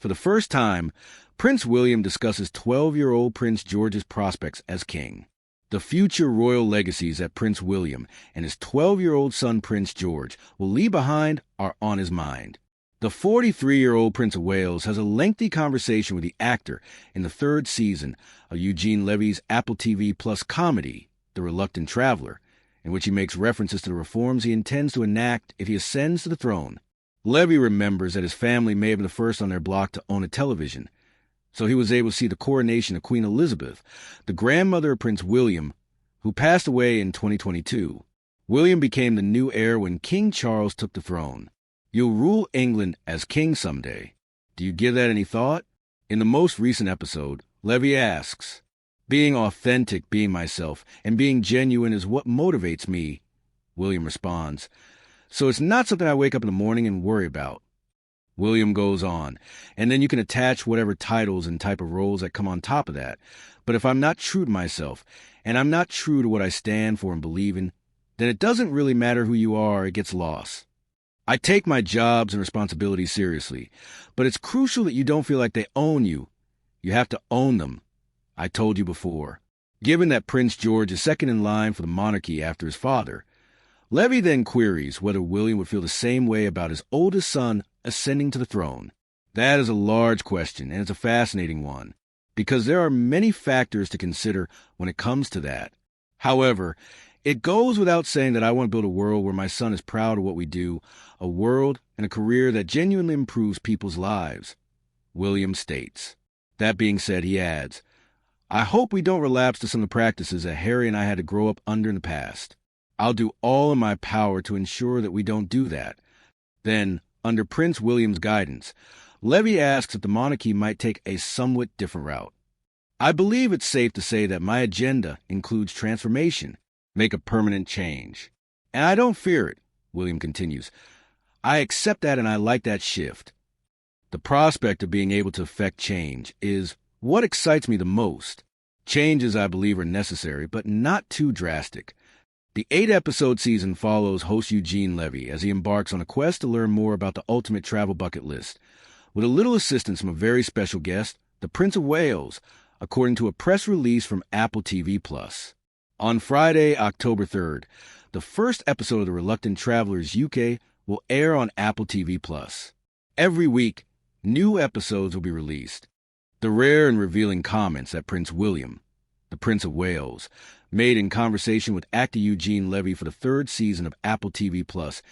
For the first time, Prince William discusses 12-year-old Prince George's prospects as king. The future royal legacies that Prince William and his 12-year-old son Prince George will leave behind are on his mind. The 43-year-old Prince of Wales has a lengthy conversation with the actor in the third season of Eugene Levy's Apple TV Plus comedy, The Reluctant Traveler, in which he makes references to the reforms he intends to enact if he ascends to the throne. Levy remembers that his family may have been the first on their block to own a television, so he was able to see the coronation of Queen Elizabeth, the grandmother of Prince William, who passed away in 2022. William became the new heir when King Charles took the throne. You'll rule England as king someday. Do you give that any thought? In the most recent episode, Levy asks, "Being authentic, being myself, and being genuine is what motivates me." William responds, "So it's not something I wake up in the morning and worry about." William goes on, "And then you can attach whatever titles and type of roles that come on top of that. But if I'm not true to myself, and I'm not true to what I stand for and believe in, then it doesn't really matter who you are, it gets lost. I take my jobs and responsibilities seriously, but it's crucial that you don't feel like they own you. You have to own them. I told you before." Given that Prince George is second in line for the monarchy after his father, Levy then queries whether William would feel the same way about his oldest son ascending to the throne. That is a large question, and it's a fascinating one, because there are many factors to consider when it comes to that. However, it goes without saying that I want to build a world where my son is proud of what we do, a world and a career that genuinely improves people's lives, William states. That being said, he adds, "I hope we don't relapse to some of the practices that Harry and I had to grow up under in the past. I'll do all in my power to ensure that we don't do that." Then, under Prince William's guidance, Levy asks if the monarchy might take a somewhat different route. "I believe it's safe to say that my agenda includes transformation, make a permanent change. And I don't fear it," William continues. "I accept that and I like that shift. The prospect of being able to effect change is what excites me the most. Changes, I believe, are necessary, but not too drastic." The 8-episode season follows host Eugene Levy as he embarks on a quest to learn more about the ultimate travel bucket list, with a little assistance from a very special guest, the Prince of Wales, according to a press release from Apple TV Plus. On Friday, October 3rd, the first episode of The Reluctant Traveler's UK will air on Apple TV Plus. Every week, new episodes will be released. The rare and revealing comments that Prince William, the Prince of Wales, made in conversation with actor Eugene Levy for the third season of Apple TV Plus'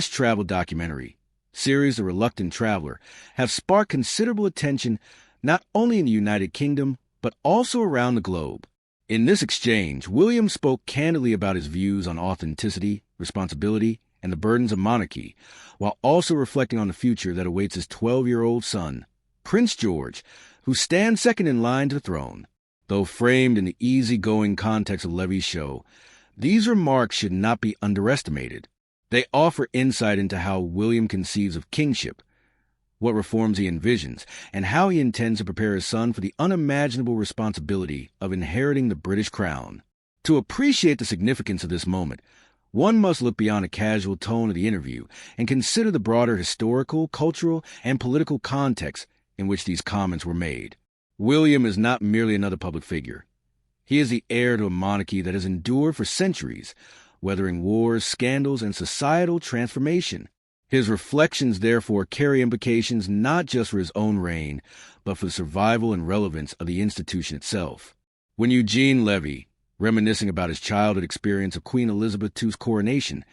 travel documentary series The Reluctant Traveler have sparked considerable attention not only in the United Kingdom, but also around the globe. In this exchange, William spoke candidly about his views on authenticity, responsibility, and the burdens of monarchy, while also reflecting on the future that awaits his 12-year-old son, Prince George, who stands second in line to the throne. Though framed in the easygoing context of Levy's show, these remarks should not be underestimated. They offer insight into how William conceives of kingship, what reforms he envisions, and how he intends to prepare his son for the unimaginable responsibility of inheriting the British crown. To appreciate the significance of this moment, one must look beyond the casual tone of the interview and consider the broader historical, cultural, and political context in which these comments were made. William is not merely another public figure. He is the heir to a monarchy that has endured for centuries, weathering wars, scandals, and societal transformation. His reflections, therefore, carry implications not just for his own reign, but for the survival and relevance of the institution itself. When Eugene Levy, reminiscing about his childhood experience of Queen Elizabeth II's coronation,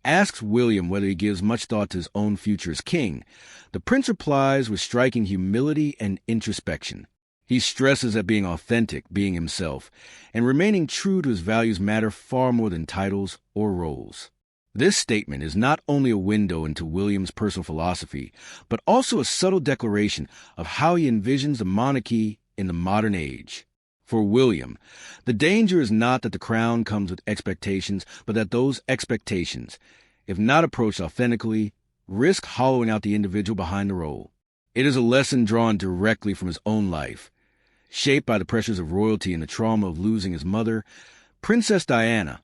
asks William whether he gives much thought to his own future as king, the prince replies with striking humility and introspection. He stresses that being authentic, being himself, and remaining true to his values matter far more than titles or roles. This statement is not only a window into William's personal philosophy, but also a subtle declaration of how he envisions the monarchy in the modern age. For William, the danger is not that the crown comes with expectations, but that those expectations, if not approached authentically, risk hollowing out the individual behind the role. It is a lesson drawn directly from his own life. Shaped by the pressures of royalty and the trauma of losing his mother, Princess Diana,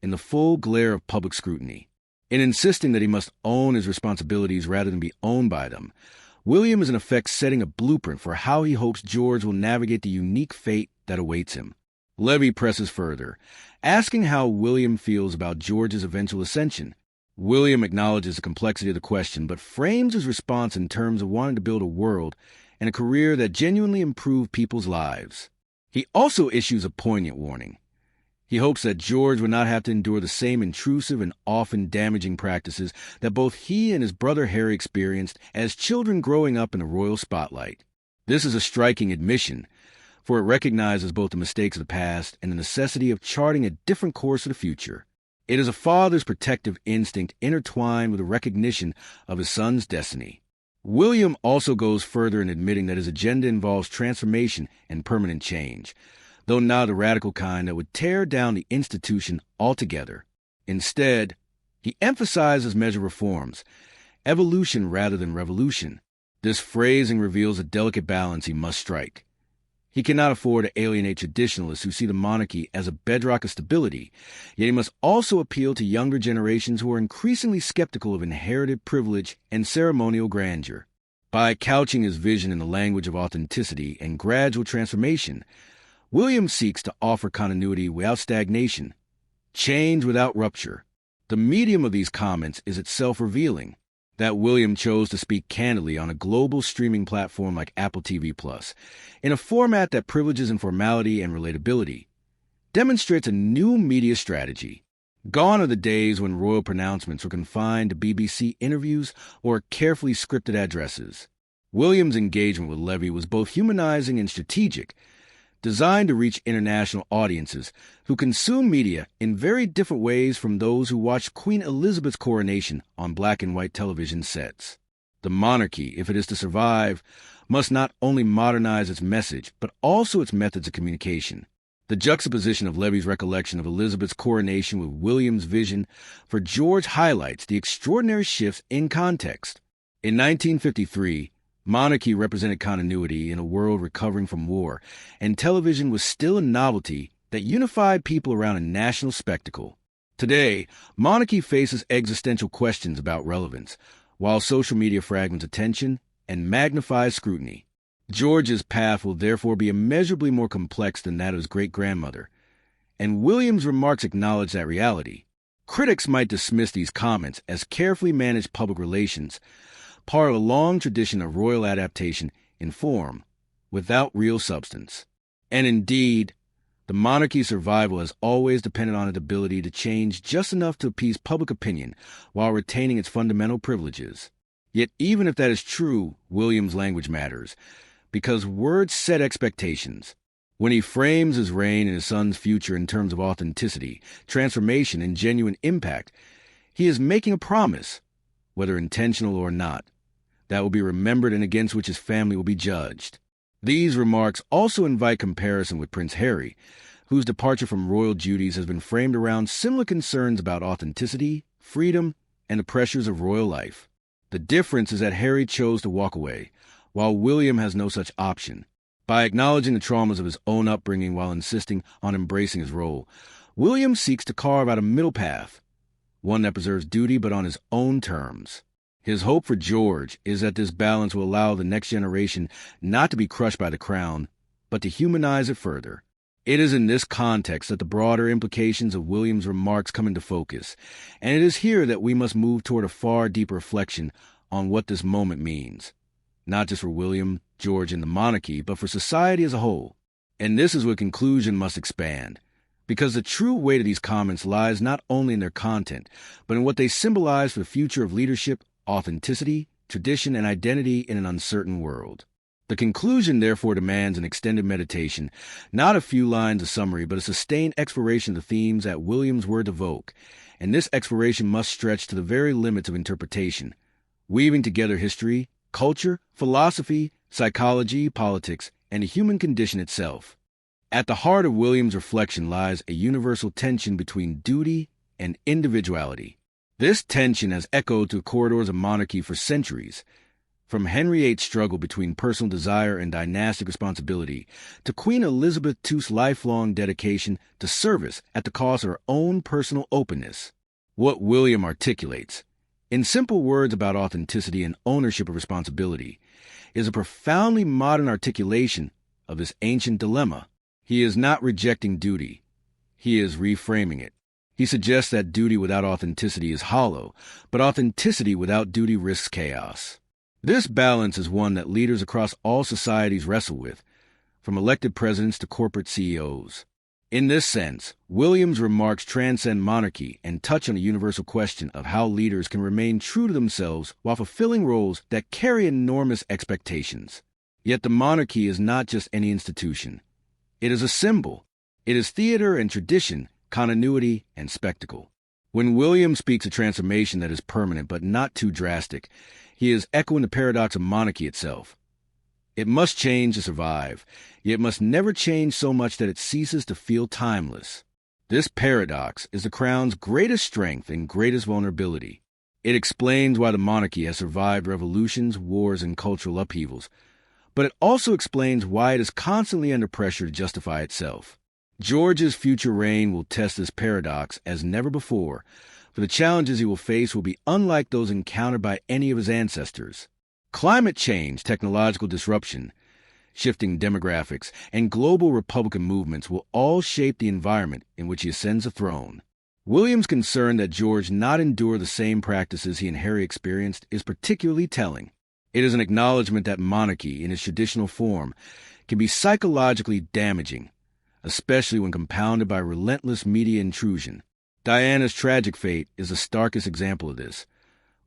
in the full glare of public scrutiny. In insisting that he must own his responsibilities rather than be owned by them, William is in effect setting a blueprint for how he hopes George will navigate the unique fate that awaits him. Levy presses further, asking how William feels about George's eventual ascension. William acknowledges the complexity of the question, but frames his response in terms of wanting to build a world and a career that genuinely improve people's lives. He also issues a poignant warning. He hopes that George would not have to endure the same intrusive and often damaging practices that both he and his brother Harry experienced as children growing up in the royal spotlight. This is a striking admission, for it recognizes both the mistakes of the past and the necessity of charting a different course for the future. It is a father's protective instinct intertwined with the recognition of his son's destiny. William also goes further in admitting that his agenda involves transformation and permanent change, though not the radical kind that would tear down the institution altogether. Instead, he emphasizes measured reforms, evolution rather than revolution. This phrasing reveals a delicate balance he must strike. He cannot afford to alienate traditionalists who see the monarchy as a bedrock of stability, yet he must also appeal to younger generations who are increasingly skeptical of inherited privilege and ceremonial grandeur. By couching his vision in the language of authenticity and gradual transformation, William seeks to offer continuity without stagnation, change without rupture. The medium of these comments is itself revealing. That William chose to speak candidly on a global streaming platform like Apple TV+, in a format that privileges informality and relatability, demonstrates a new media strategy. Gone are the days when royal pronouncements were confined to BBC interviews or carefully scripted addresses. William's engagement with Levy was both humanizing and strategic, designed to reach international audiences who consume media in very different ways from those who watched Queen Elizabeth's coronation on black and white television sets. The monarchy, if it is to survive, must not only modernize its message, but also its methods of communication. The juxtaposition of Levy's recollection of Elizabeth's coronation with William's vision for George highlights the extraordinary shifts in context. In 1953, monarchy represented continuity in a world recovering from war, and television was still a novelty that unified people around a national spectacle. Today, monarchy faces existential questions about relevance, while social media fragments attention and magnifies scrutiny. George's path will therefore be immeasurably more complex than that of his great-grandmother, and William's remarks acknowledge that reality. Critics might dismiss these comments as carefully managed public relations, part of a long tradition of royal adaptation in form, without real substance. And indeed, the monarchy's survival has always depended on its ability to change just enough to appease public opinion while retaining its fundamental privileges. Yet even if that is true, William's language matters, because words set expectations. When he frames his reign and his son's future in terms of authenticity, transformation, and genuine impact, he is making a promise, whether intentional or not, that will be remembered and against which his family will be judged. These remarks also invite comparison with Prince Harry, whose departure from royal duties has been framed around similar concerns about authenticity, freedom, and the pressures of royal life. The difference is that Harry chose to walk away, while William has no such option. By acknowledging the traumas of his own upbringing while insisting on embracing his role, William seeks to carve out a middle path, one that preserves duty but on his own terms. His hope for George is that this balance will allow the next generation not to be crushed by the crown, but to humanize it further. It is in this context that the broader implications of William's remarks come into focus, and it is here that we must move toward a far deeper reflection on what this moment means, not just for William, George, and the monarchy, but for society as a whole. And this is where conclusion must expand, because the true weight of these comments lies not only in their content, but in what they symbolize for the future of leadership, authenticity, tradition, and identity in an uncertain world. The conclusion therefore demands an extended meditation, not a few lines of summary, but a sustained exploration of the themes that William's words evoke, and this exploration must stretch to the very limits of interpretation, weaving together history, culture, philosophy, psychology, politics, and the human condition itself. At the heart of William's reflection lies a universal tension between duty and individuality. This tension has echoed through corridors of monarchy for centuries, from Henry VIII's struggle between personal desire and dynastic responsibility, to Queen Elizabeth II's lifelong dedication to service at the cost of her own personal openness. What William articulates, in simple words about authenticity and ownership of responsibility, is a profoundly modern articulation of this ancient dilemma. He is not rejecting duty. He is reframing it. He suggests that duty without authenticity is hollow, but authenticity without duty risks chaos. This balance is one that leaders across all societies wrestle with, from elected presidents to corporate CEOs. In this sense, Williams' remarks transcend monarchy and touch on a universal question of how leaders can remain true to themselves while fulfilling roles that carry enormous expectations. Yet the monarchy is not just any institution. It is a symbol. It is theater and tradition, continuity and spectacle. When Williams speaks of transformation that is permanent but not too drastic, he is echoing the paradox of monarchy itself. It must change to survive, yet must never change so much that it ceases to feel timeless. This paradox is the crown's greatest strength and greatest vulnerability. It explains why the monarchy has survived revolutions, wars, and cultural upheavals, but it also explains why it is constantly under pressure to justify itself. George's future reign will test this paradox as never before, for the challenges he will face will be unlike those encountered by any of his ancestors. Climate change, technological disruption, shifting demographics, and global Republican movements will all shape the environment in which he ascends the throne. William's concern that George not endure the same practices he and Harry experienced is particularly telling. It is an acknowledgement that monarchy, in its traditional form, can be psychologically damaging, especially when compounded by relentless media intrusion. Diana's tragic fate is the starkest example of this,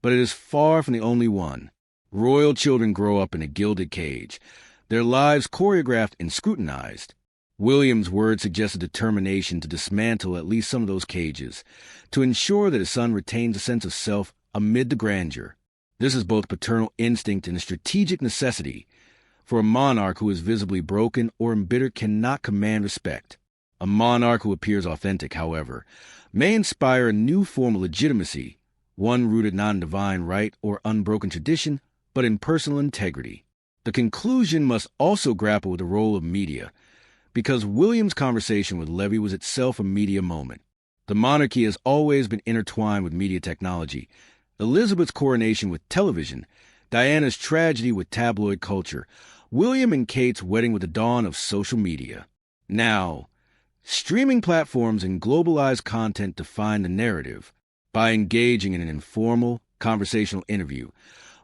but it is far from the only one. Royal children grow up in a gilded cage, their lives choreographed and scrutinized. William's words suggest a determination to dismantle at least some of those cages, to ensure that his son retains a sense of self amid the grandeur. This is both paternal instinct and a strategic necessity, for a monarch who is visibly broken or embittered cannot command respect. A monarch who appears authentic, however, may inspire a new form of legitimacy, one rooted not in divine right or unbroken tradition, but in personal integrity. The conclusion must also grapple with the role of media, because William's conversation with Levy was itself a media moment. The monarchy has always been intertwined with media technology. Elizabeth's coronation with television, Diana's tragedy with tabloid culture, William and Kate's wedding with the dawn of social media. Now, streaming platforms and globalized content define the narrative. By engaging in an informal, conversational interview,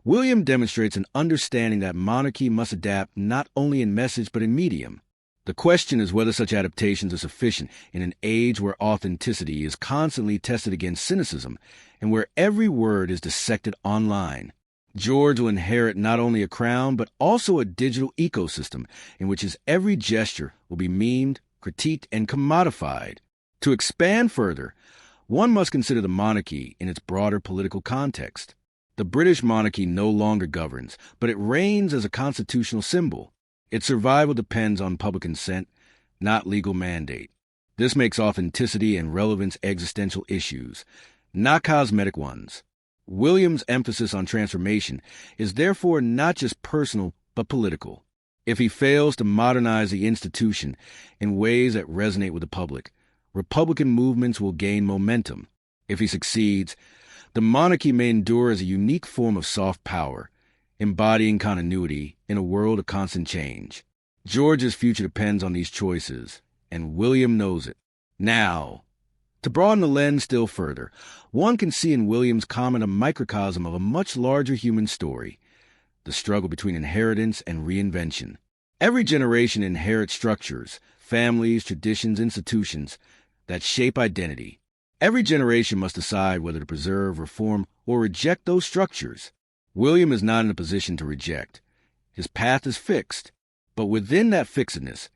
William demonstrates an understanding that monarchy must adapt not only in message but in medium. The question is whether such adaptations are sufficient in an age where authenticity is constantly tested against cynicism and where every word is dissected online. George will inherit not only a crown but also a digital ecosystem in which his every gesture will be memed, critiqued, and commodified. To expand further, one must consider the monarchy in its broader political context. The British monarchy no longer governs, but it reigns as a constitutional symbol. Its survival depends on public consent, not legal mandate. This makes authenticity and relevance existential issues, not cosmetic ones. William's emphasis on transformation is therefore not just personal but political. If he fails to modernize the institution in ways that resonate with the public, Republican movements will gain momentum. If he succeeds, the monarchy may endure as a unique form of soft power, embodying continuity in a world of constant change. George's future depends on these choices, and William knows it. Now, to broaden the lens still further, one can see in William's comment a microcosm of a much larger human story, the struggle between inheritance and reinvention. Every generation inherits structures, families, traditions, institutions that shape identity. Every generation must decide whether to preserve, reform, or reject those structures. William is not in a position to reject. His path is fixed, but within that fixedness,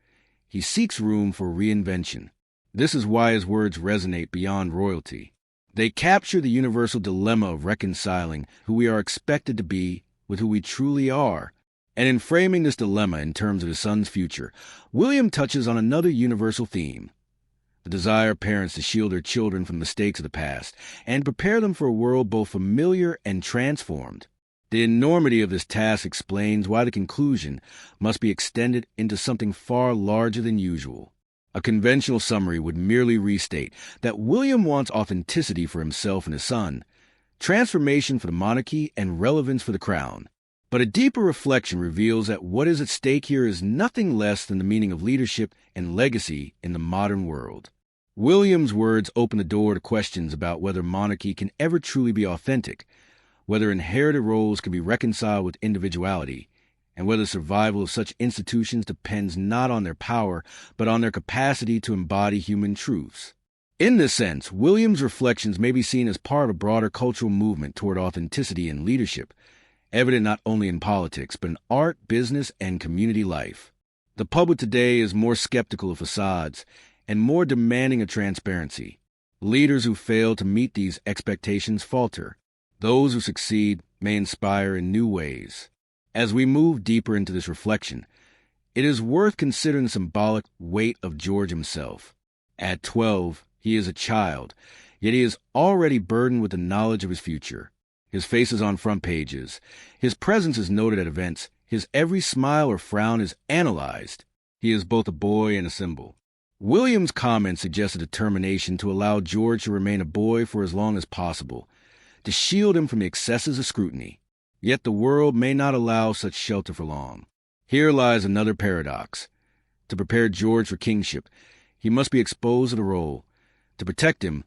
he seeks room for reinvention. This is why his words resonate beyond royalty. They capture the universal dilemma of reconciling who we are expected to be with who we truly are. And in framing this dilemma in terms of his son's future, William touches on another universal theme: the desire of parents to shield their children from mistakes of the past and prepare them for a world both familiar and transformed. The enormity of this task explains why the conclusion must be extended into something far larger than usual. A conventional summary would merely restate that William wants authenticity for himself and his son, transformation for the monarchy, and relevance for the crown. But a deeper reflection reveals that what is at stake here is nothing less than the meaning of leadership and legacy in the modern world. William's words open the door to questions about whether monarchy can ever truly be authentic, whether inherited roles can be reconciled with individuality, and whether survival of such institutions depends not on their power, but on their capacity to embody human truths. In this sense, William's reflections may be seen as part of a broader cultural movement toward authenticity in leadership, evident not only in politics, but in art, business, and community life. The public today is more skeptical of facades and more demanding of transparency. Leaders who fail to meet these expectations falter. Those who succeed may inspire in new ways. As we move deeper into this reflection, it is worth considering the symbolic weight of George himself. At 12, he is a child, yet he is already burdened with the knowledge of his future. His face is on front pages. His presence is noted at events. His every smile or frown is analyzed. He is both a boy and a symbol. William's comments suggest a determination to allow George to remain a boy for as long as possible, to shield him from the excesses of scrutiny. Yet the world may not allow such shelter for long. Here lies another paradox. To prepare George for kingship, he must be exposed to the role. To protect him,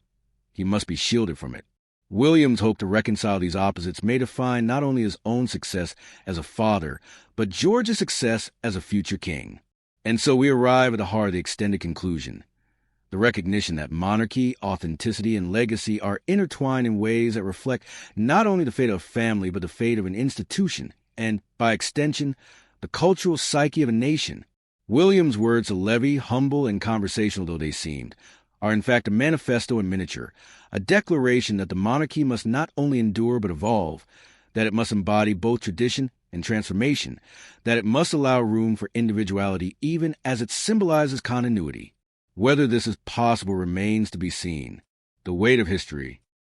he must be shielded from it. William's hope to reconcile these opposites may define not only his own success as a father, but George's success as a future king. And so we arrive at the heart of the extended conclusion, the recognition that monarchy, authenticity, and legacy are intertwined in ways that reflect not only the fate of a family, but the fate of an institution, and, by extension, the cultural psyche of a nation. William's words to Levy, humble and conversational though they seemed, are in fact a manifesto in miniature, a declaration that the monarchy must not only endure but evolve, that it must embody both tradition and transformation, that it must allow room for individuality even as it symbolizes continuity. Whether this is possible remains to be seen. The weight of history,